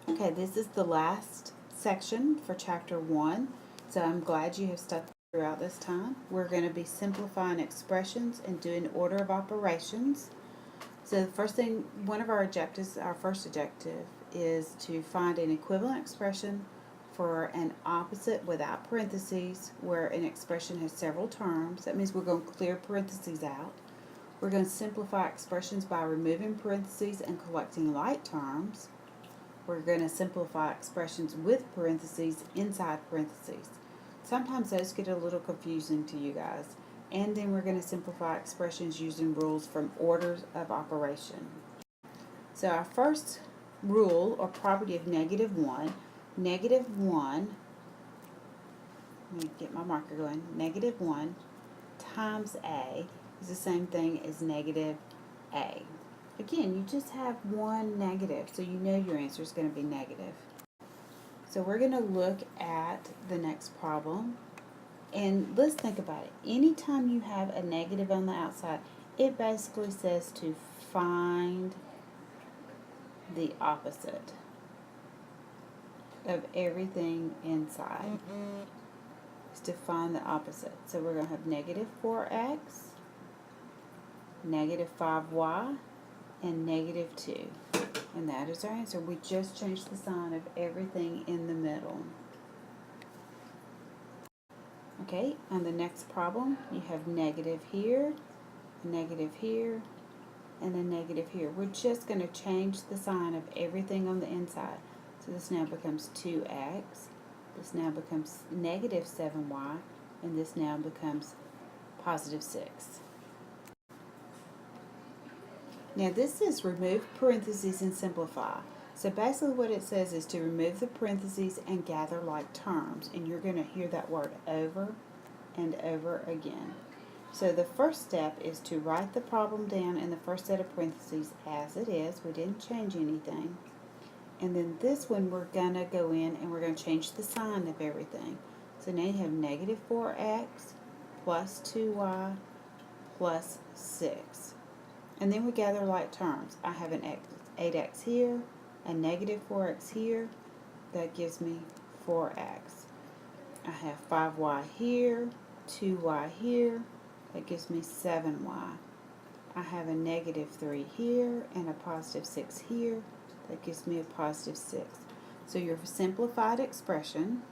Okay, this is the last section for Chapter 1, so I'm glad you have stuck throughout this time. We're going to be simplifying expressions and doing order of operations. So the first thing, one of our objectives, our first objective, is to find an equivalent expression for an opposite without parentheses where an expression has several terms. That means we're going to clear parentheses out. We're going to simplify expressions by removing parentheses and collecting like terms. We're going to simplify expressions with parentheses inside parentheses. Sometimes those get a little confusing to you guys. And then we're going to simplify expressions using rules from orders of operation. So our first rule or property of negative 1, let me get my marker going, negative 1 times A is the same thing as negative A. Again, you just have one negative, so you know your answer is going to be negative. So we're going to look at the next problem. And let's think about it. Anytime you have a negative on the outside, it basically says to find the opposite of everything inside. It's to find the opposite. So we're going to have negative 4x, negative 5y, and negative 2. And that is our answer. We just changed the sign of everything in the middle. Okay, on the next problem, you have negative here, negative here, and a negative here. We're just going to change the sign of everything on the inside. So this now becomes 2x, this now becomes negative 7y, and this now becomes positive 6. Now this is remove parentheses and simplify. So basically what it says is to remove the parentheses and gather like terms. And you're going to hear that word over and over again. So the first step is to write the problem down in the first set of parentheses as it is. We didn't change anything. And then this one we're going to go in and we're going to change the sign of everything. So now you have negative 4x plus 2y plus 6. And then we gather like terms. I have an 8x here, a negative 4x here. That gives me 4x. I have 5y here, 2y here. That gives me 7y. I have a negative 3 here and a positive 6 here. That gives me a positive 6. So your simplified expression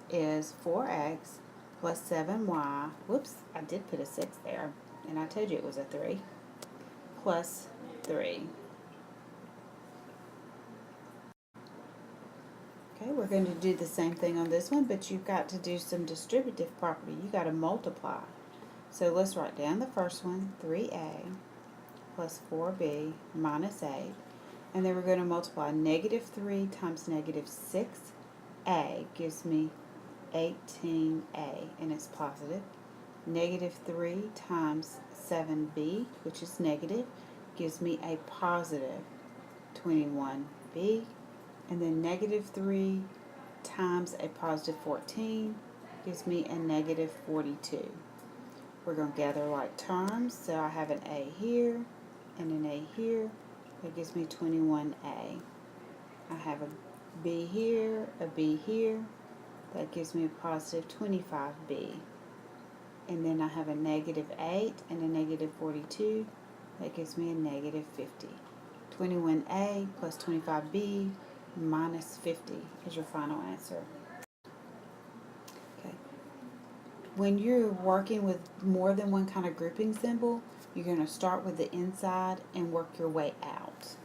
is 4x plus 7y. Whoops, I did put a 6 there. And I told you it was a 3. Plus 3. Okay, we're going to do the same thing on this one, but you've got to do some distributive property. You've got to multiply. So let's write down the first one, 3a plus 4b minus 8. And then we're going to multiply negative 3 times negative 6a gives me 18a, and it's positive. Negative 3 times 7b, which is negative, gives me a positive 21b. And then negative 3 times a positive 14 gives me a negative 42. We're going to gather like terms. So I have an a here and an a here. That gives me 21a. I have a b here, a b here. That gives me a positive 25b. And then I have a negative 8 and a negative 42. That gives me a negative 50. 21a plus 25b minus 50 is your final answer. Okay. When you're working with more than one kind of grouping symbol, you're going to start with the inside and work your way out.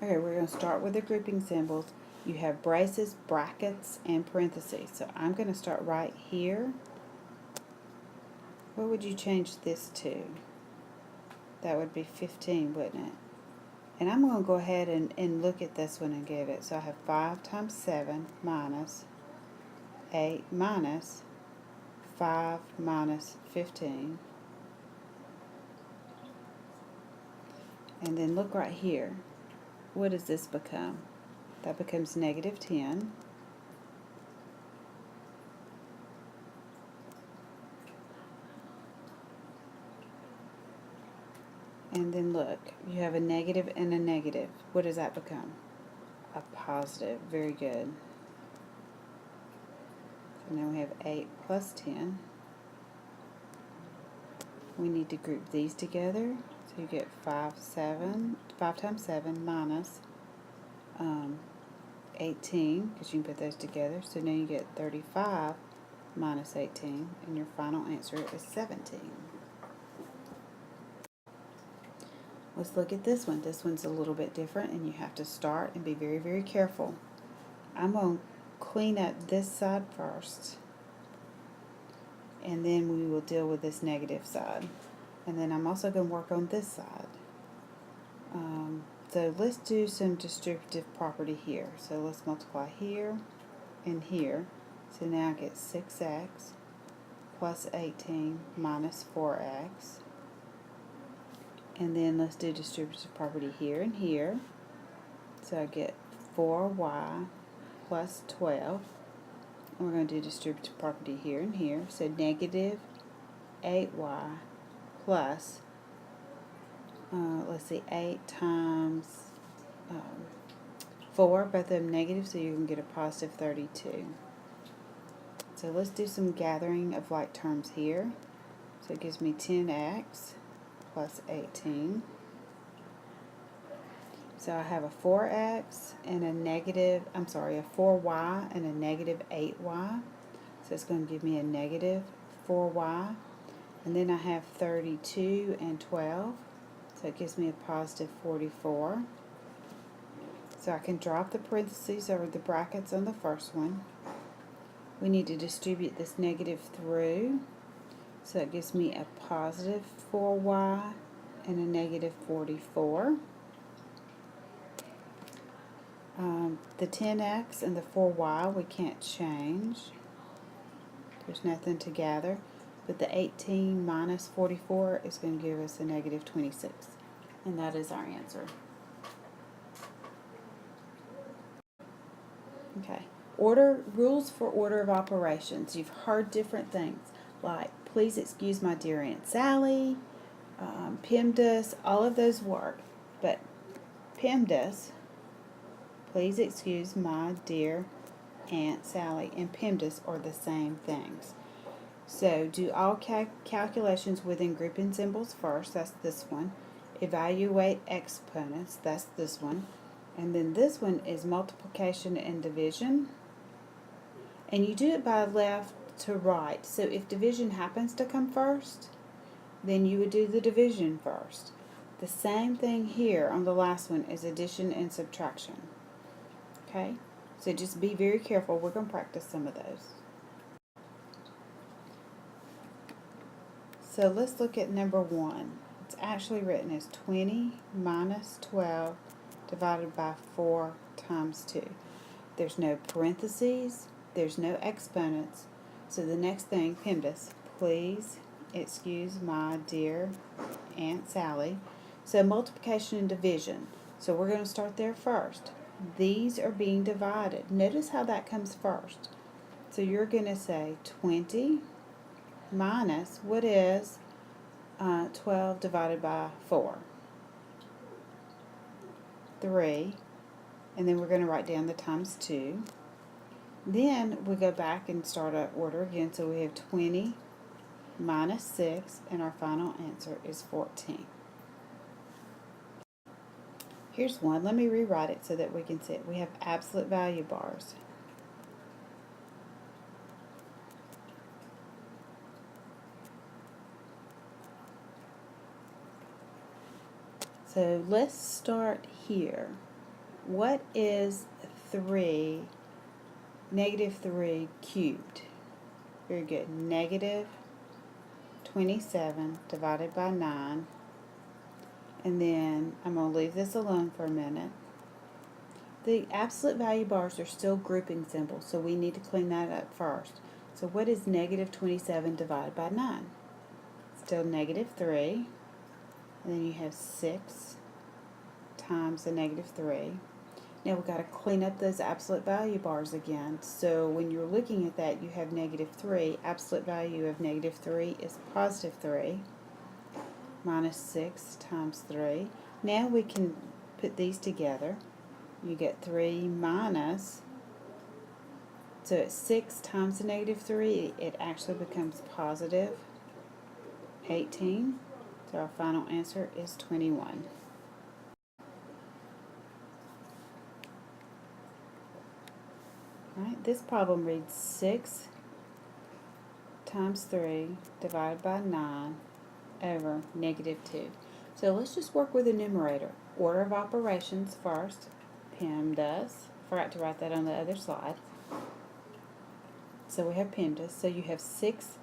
Okay, we're going to start with the grouping symbols. You have braces, brackets, and parentheses. So I'm going to start right here. What would you change this to? That would be 15, wouldn't it? And I'm going to go ahead and look at this one and get it. So I have 5 times 7 minus 8 minus 5 minus 15. And then look right here. What does this become? That becomes negative 10. And then look, you have a negative and a negative. What does that become? a positive. Very good. So now we have 8 plus 10. We need to group these together. So you get 5 times 7 minus 18, because you can put those together. So now you get 35 minus 18, and your final answer is 17. Let's look at this one. This one's a little bit different, and you have to start and be very, very careful. I'm going to clean up this side first, and then we will deal with this negative side. And then I'm also going to work on this side. So let's do some distributive property here. So let's multiply here and here. So now I get 6x plus 18 minus 4x. And then let's do distributive property here and here. So I get 4y plus 12. And we're going to do distributive property here and here. So negative 8y plus, let's see, 8 times 4, both of them negative, so you can get a positive 32. So let's do some gathering of like terms here. So it gives me 10x plus 18. So I have a 4x and a negative, a 4y and a negative 8y. So it's going to give me a negative 4y. And then I have 32 and 12. So it gives me a positive 44. So I can drop the parentheses over the brackets on the first one. We need to distribute this negative through. So it gives me a positive 4y and a negative 44. The 10x and the 4y we can't change. There's nothing to gather. But the 18 minus 44 is going to give us a negative 26. And that is our answer. Okay. Rules for order of operations. You've heard different things like, please excuse my dear Aunt Sally, PEMDAS, all of those work. But PEMDAS, please excuse my dear Aunt Sally, and PEMDAS are the same things. So do all calculations within grouping symbols first, that's this one. Evaluate exponents, that's this one. And then this one is multiplication and division. And you do it by left to right. So if division happens to come first, then you would do the division first. The same thing here on the last one is addition and subtraction. Okay? So just be very careful. We're going to practice some of those. So let's look at number 1. It's actually written as 20 minus 12 divided by 4 times 2. There's no parentheses. There's no exponents. So the next thing, PEMDAS, please excuse my dear Aunt Sally. So multiplication and division. So we're going to start there first. These are being divided. Notice how that comes first. So you're going to say 20 minus, what is 12 divided by 4? 3. And then we're going to write down the times 2. Then we go back and start our order again. So we have 20 minus 6, and our final answer is 14. Here's one. Let me rewrite it so that we can see it. We have absolute value bars. So let's start here. What is negative 3 cubed? Very good. Negative 27 divided by 9. And then I'm going to leave this alone for a minute. The absolute value bars are still grouping symbols, so we need to clean that up first. So what is negative 27 divided by 9? Still negative 3. And then you have 6 times the negative 3. Now we've got to clean up those absolute value bars again. So when you're looking at that, you have negative 3. Absolute value of negative 3 is positive 3. Minus 6 times 3. Now we can put these together. you get 3 minus, so it's 6 times the negative 3, it actually becomes positive 18. So our final answer is 21. Alright, this problem reads 6 times 3 divided by 9 over negative 2. So let's just work with the numerator. Order of operations first. PEMDAS. Forgot to write that on the other slide. So we have PEMDAS. So you have 6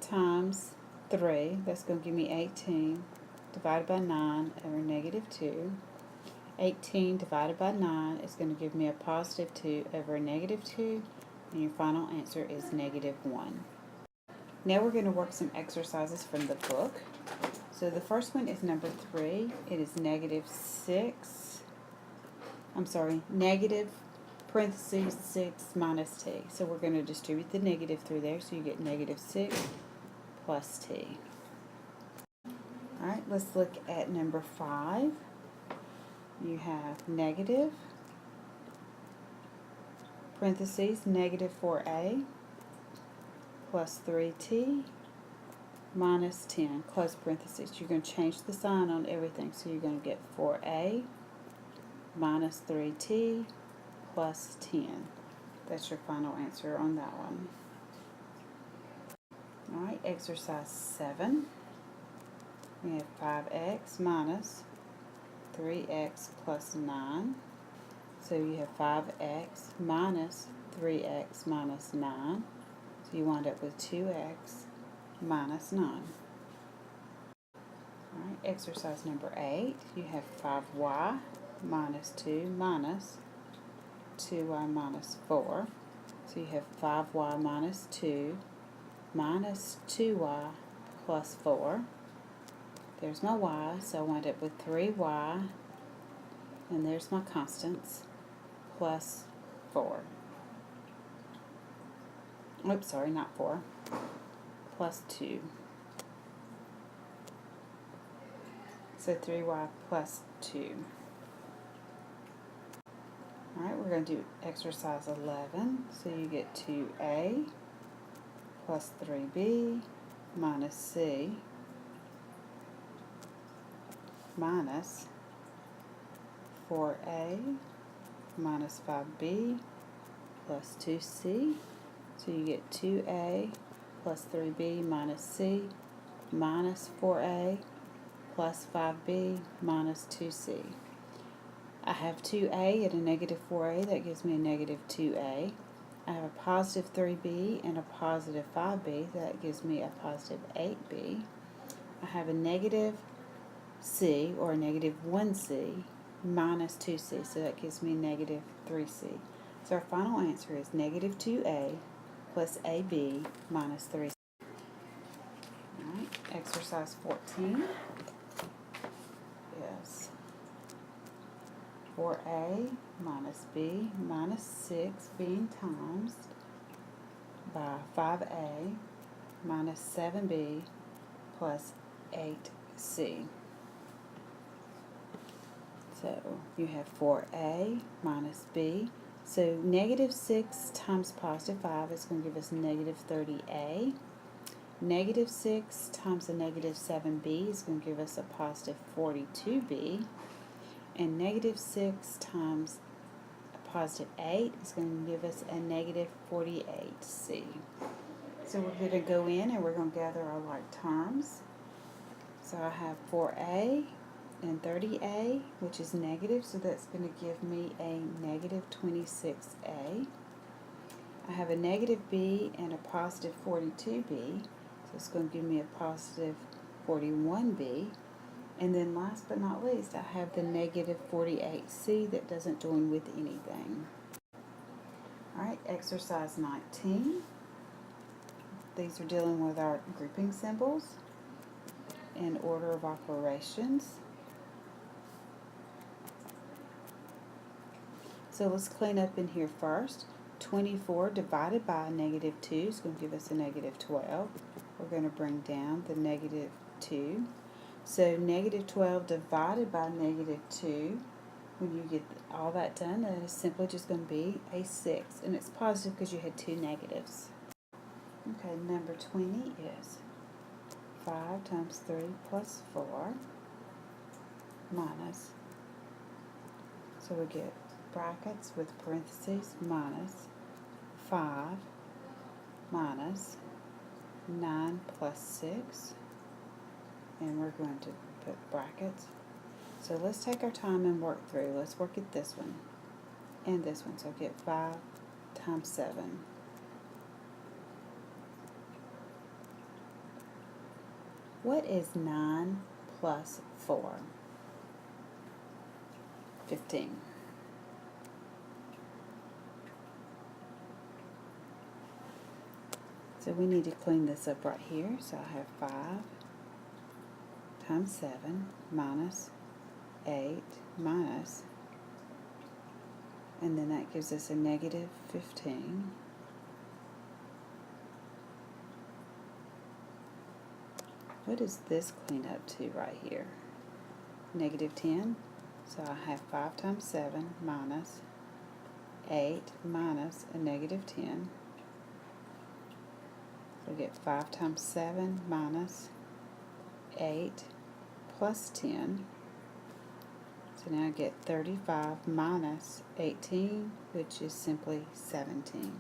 times 3. That's going to give me 18 divided by 9 over negative 2. 18 divided by 9 is going to give me a positive 2 over a negative 2. And your final answer is negative 1. Now we're going to work some exercises from the book. So the first one is number 3. It is negative parentheses 6 minus t. So we're going to distribute the negative through there, so you get negative 6 plus t. Alright, let's look at number 5. You have negative parentheses negative 4a plus 3t minus 10, close parentheses. You're going to change the sign on everything, so you're going to get 4a minus 3t plus 10. That's your final answer on that one. Alright, exercise 7. We have 5x minus 3x plus 9. So you have 5x minus 3x minus 9. So you wind up with 2x minus 9. Alright, exercise number 8. You have 5y minus 2 minus 2y minus 4. So you have 5y minus 2 minus 2y plus 4. There's my y, so I wind up with 3y, and there's my constants, plus 4. Oops, sorry, not 4. Plus 2. So 3y plus 2. Alright, we're going to do exercise 11. So you get 2a plus 3b minus c minus 4a minus 5b plus 2c. So you get 2a plus 3b minus c minus 4a plus 5b minus 2c. I have 2a and a negative 4a. That gives me a negative 2a. I have a positive 3b and a positive 5b. That gives me a positive 8b. I have a negative c, or a negative 1c, minus 2c, so that gives me negative 3c. So our final answer is negative 2a plus ab minus 3c. Alright, exercise 14 is 4a minus b minus 6 being times by 5a minus 7b plus 8c. So you have 4a minus b. So negative 6 times positive 5 is going to give us negative 30a. Negative 6 times a negative 7b is going to give us a positive 42b. And negative 6 times a positive 8 is going to give us a negative 48c. So we're going to go in and we're going to gather our like terms. So I have 4a and 30a, which is negative, so that's going to give me a negative 26a. I have a negative b and a positive 42b, so it's going to give me a positive 41b. And then last but not least, I have the negative 48c that doesn't join with anything. Alright, exercise 19. These are dealing with our grouping symbols in order of operations. So let's clean up in here first. 24 divided by negative 2 is going to give us a negative 12. We're going to bring down the negative 2. So negative 12 divided by negative 2, when you get all that done, that is simply just going to be a 6. And it's positive because you had 2 negatives. Okay, number 20 is 5 times 3 plus 4 minus, so we get brackets with parentheses, minus 5 minus 9 plus 6, and we're going to put brackets. So let's take our time and work through. Let's work at this one and this one. So get 5 times 7. What is 9 plus 4? 15. So we need to clean this up right here. So I have 5 times 7 minus 8 minus, and then that gives us a negative 15. What does this clean up to right here? Negative 10. So I have 5 times 7 minus 8 minus a negative 10. So we get 5 times 7 minus 8 plus 10. So now I get 35 minus 18, which is simply 17.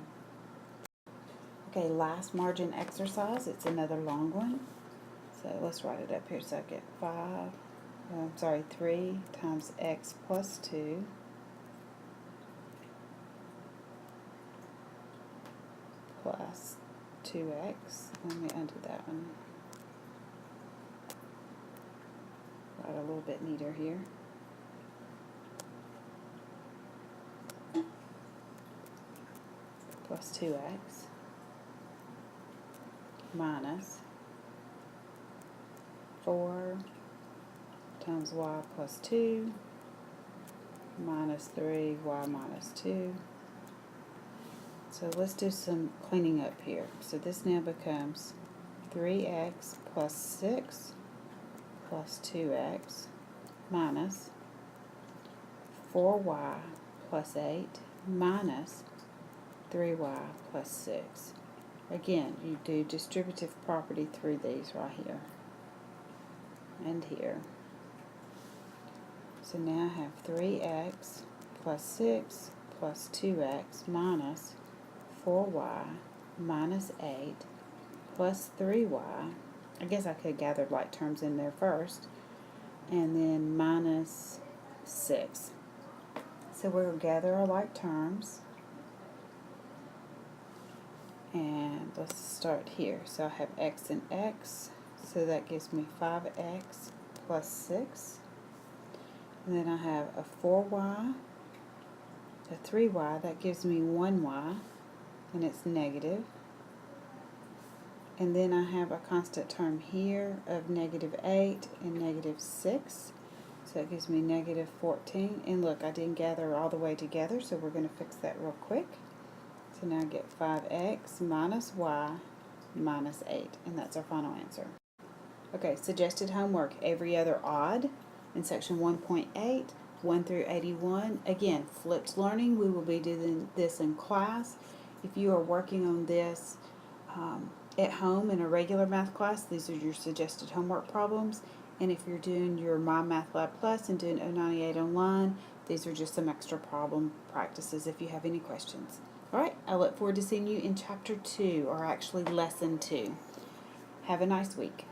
Okay, last margin exercise. It's another long one. So let's write it up here. So I get 3 times x plus 2 plus 2x. Let me undo that one. Write a little bit neater here. Plus 2x minus 4 times y plus 2 minus 3y minus 2. So let's do some cleaning up here. So this now becomes 3x plus 6 plus 2x minus 4y plus 8 minus 3y plus 6. Again, you do distributive property through these right here and here. So now I have 3x plus 6 plus 2x minus 4y minus 8 plus 3y. I guess I could have gathered like terms in there first. And then minus 6. So we'll gather our like terms. And let's start here. So I have x and x. So that gives me 5x plus 6. And then I have a 4y, a 3y. That gives me 1y. And it's negative. And then I have a constant term here of negative 8 and negative 6. So it gives me negative 14. And look, I didn't gather all the way together, so we're going to fix that real quick. So now I get 5x minus y minus 8. And that's our final answer. Okay, suggested homework, every other odd in section 1.8, 1 through 81. Again, flipped learning. We will be doing this in class. If you are working on this at home in a regular math class, these are your suggested homework problems. And if you're doing your My Math Lab Plus and doing 098 online, these are just some extra problem practices if you have any questions. Alright, I look forward to seeing you in chapter 2, or actually lesson 2. Have a nice week.